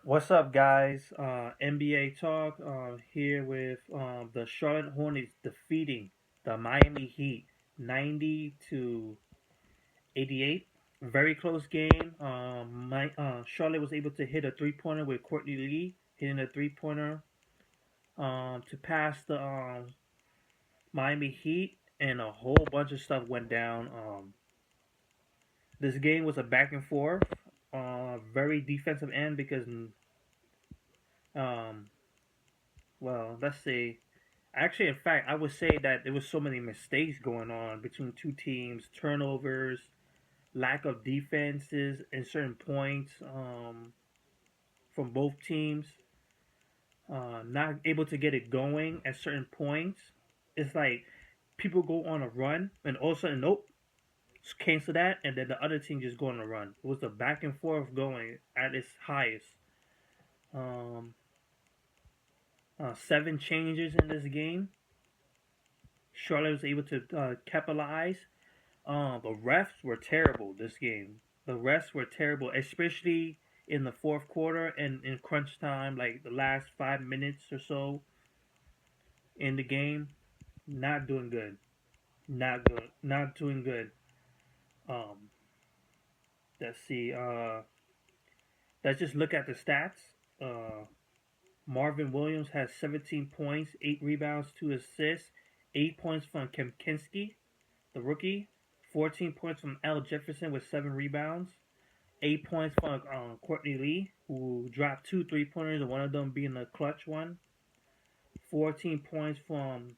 What's up, guys? NBA talk here with the Charlotte Hornets defeating the Miami Heat 90 to 88. Very close game. Charlotte was able to hit a three-pointer with Courtney Lee hitting a three-pointer to pass the Miami Heat, and a whole bunch of stuff went down. This game was a back and forth, very defensive end because um, let's see. Actually, in fact, I would say that there was so many mistakes going on between two teams, turnovers, lack of defenses in certain points from both teams, not able to get it going at certain points. It's like people go on a run and all of a sudden, nope, cancel that, and then the other team just go on a run. It was a back and forth going at its highest. Um, Seven changes in this game. Charlotte was able to capitalize. The refs were terrible this game. The refs were terrible, especially in the fourth quarter and in crunch time, like the last 5 minutes or so in the game. Not doing good. Not good. Not doing good. Um, let's see. Let's just look at the stats. Uh, Marvin Williams has 17 points, 8 rebounds, 2 assists, 8 points from Kemkinski, the rookie, 14 points from L. Jefferson with 7 rebounds, 8 points from Courtney Lee, who dropped two three-pointers, and one of them being the clutch one. 14 points from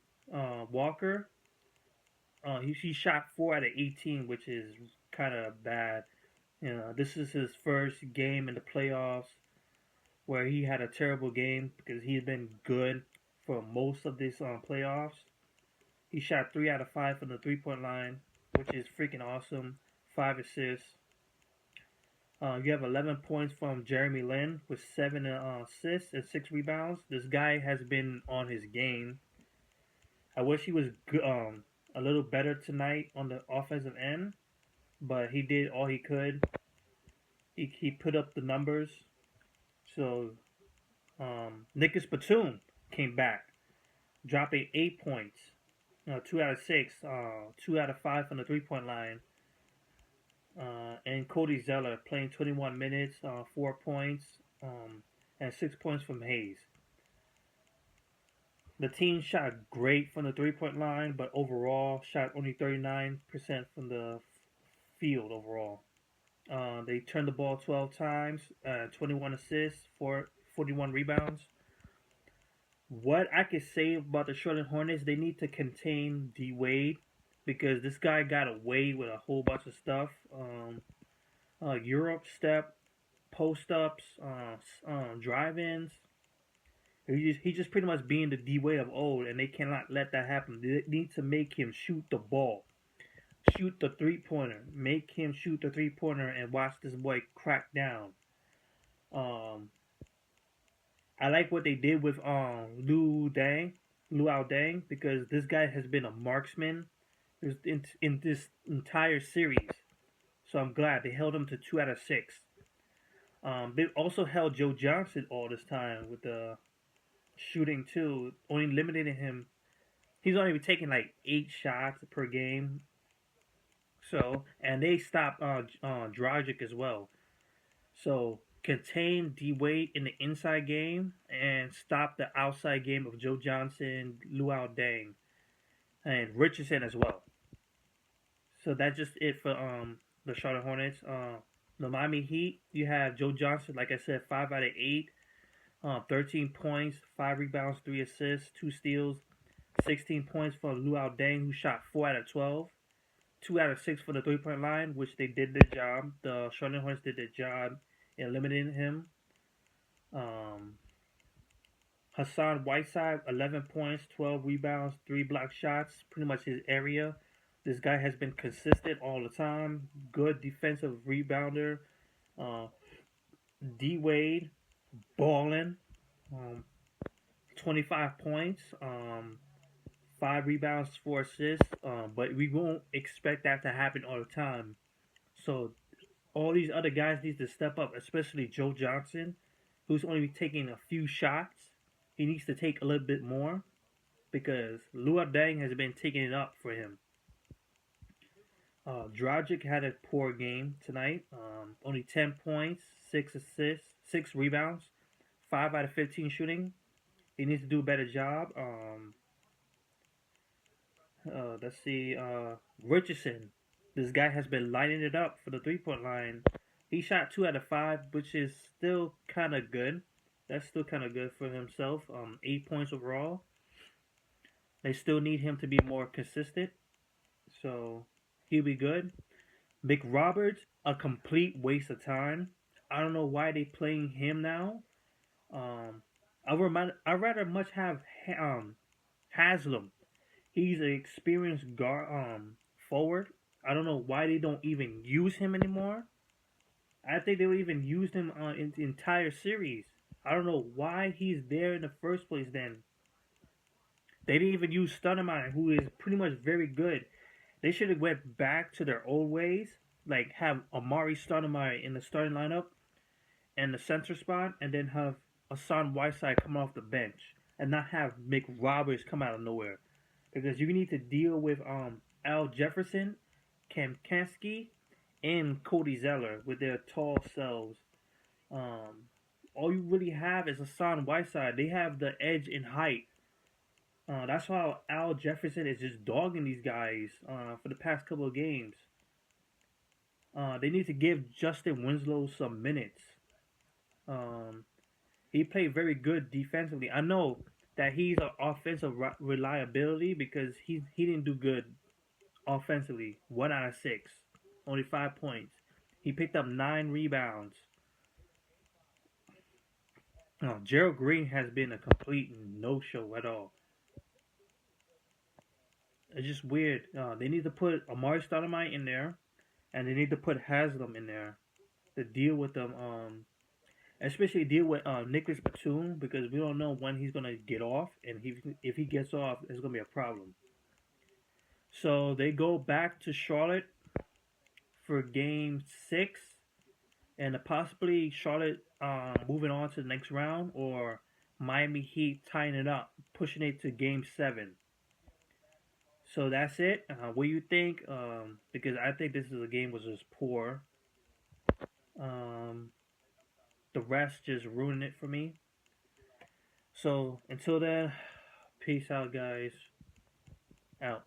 Walker. He shot 4 out of 18, which is kind of bad. You know, this is his first game in the playoffs where he had a terrible game because he's been good for most of this playoffs. He shot 3 out of 5 from the three-point line, which is freaking awesome. 5 assists. You have 11 points from Jeremy Lin with 7 assists and 6 rebounds. This guy has been on his game. I wish he was a little better tonight on the offensive end, but he did all he could. He put up the numbers. So Nicholas Batum came back, dropping 8 points, 2 out of 6, 2 out of 5 from the three-point line. And Cody Zeller playing 21 minutes, 4 points, and 6 points from Hayes. The team shot great from the three-point line, but overall shot only 39% from the field overall. They turned the ball 12 times, 21 assists, 41 rebounds. What I could say about the Charlotte Hornets, they need to contain D Wade because this guy got away with a whole bunch of stuff. Europe step, post ups, drive-ins. He just pretty much being the D Wade of old, and they cannot let that happen. They need to make him shoot the ball, shoot the three-pointer, make him shoot the three-pointer, and watch this boy crack down. Um, I like what they did with Luol Deng, because this guy has been a marksman in this entire series. So I'm glad they held him to 2 out of 6. They also held Joe Johnson all this time with the shooting too, only limiting him. He's only taking like 8 shots per game. So, and they stopped Dragic as well. So contain D Wade in the inside game and stop the outside game of Joe Johnson, Luol Deng, and Richardson as well. So that's just it for the Charlotte Hornets. The Miami Heat, you have Joe Johnson, like I said, 5 out of 8, 13 points, 5 rebounds, 3 assists, 2 steals, 16 points for Luol Deng, who shot 4 out of 12, 2 out of 6 for the three-point line, which they did their job. The Charlotte Hornets did their job in eliminating him. Um, Hassan Whiteside, 11 points, 12 rebounds, 3 block shots, pretty much his area. This guy has been consistent all the time. Good defensive rebounder. Uh, D Wade, balling. Um, 25 points, 5 rebounds, 4 assists. But we won't expect that to happen all the time. So all these other guys need to step up, especially Joe Johnson. who's only taking a few shots. He needs to take a little bit more because Luol Deng has been taking it up for him. Dragic had a poor game tonight. Only 10 points, 6 assists, 6 rebounds, 5 out of 15 shooting. He needs to do a better job. Let's see. Richardson. This guy has been lighting it up for the 3-point line. He shot 2 out of 5, which is still kind of good. That's still kind of good for himself. 8 points overall. They still need him to be more consistent. So he'll be good. McRoberts, a complete waste of time. I don't know why they playing him now. I rather much have Haslam. He's an experienced guard forward. I don't know why they don't even use him anymore. I think they would even use him in the entire series. I don't know why he's there in the first place. Then they didn't even use Stoudemire, who is pretty much very good. They should have went back to their old ways, like have Amari Stoudemire in the starting lineup and the center spot, and then have Hassan Whiteside come off the bench, and not have McRoberts come out of nowhere, because you need to deal with Al Jefferson, Kamkansky, and Cody Zeller with their tall selves. All you really have is Hassan Whiteside. They have the edge in height. That's why Al Jefferson is just dogging these guys for the past couple of games. They need to give Justin Winslow some minutes. He played very good defensively. I know that he's an offensive reliability because he didn't do good offensively. 1 out of 6, only 5 points. He picked up 9 rebounds. Gerald Green has been a complete no-show at all. It's just weird. They need to put Amari Stoudemire in there, and they need to put Haslam in there to deal with them. Especially deal with Nicholas Batum, because we don't know when he's gonna get off, and if he gets off, it's gonna be a problem. So they go back to Charlotte for Game 6, and possibly Charlotte moving on to the next round, or Miami Heat tying it up, pushing it to Game 7. So that's it. What do you think? Because I think this is a game was just poor. The rest just ruined it for me. So until then, peace out, guys. Out.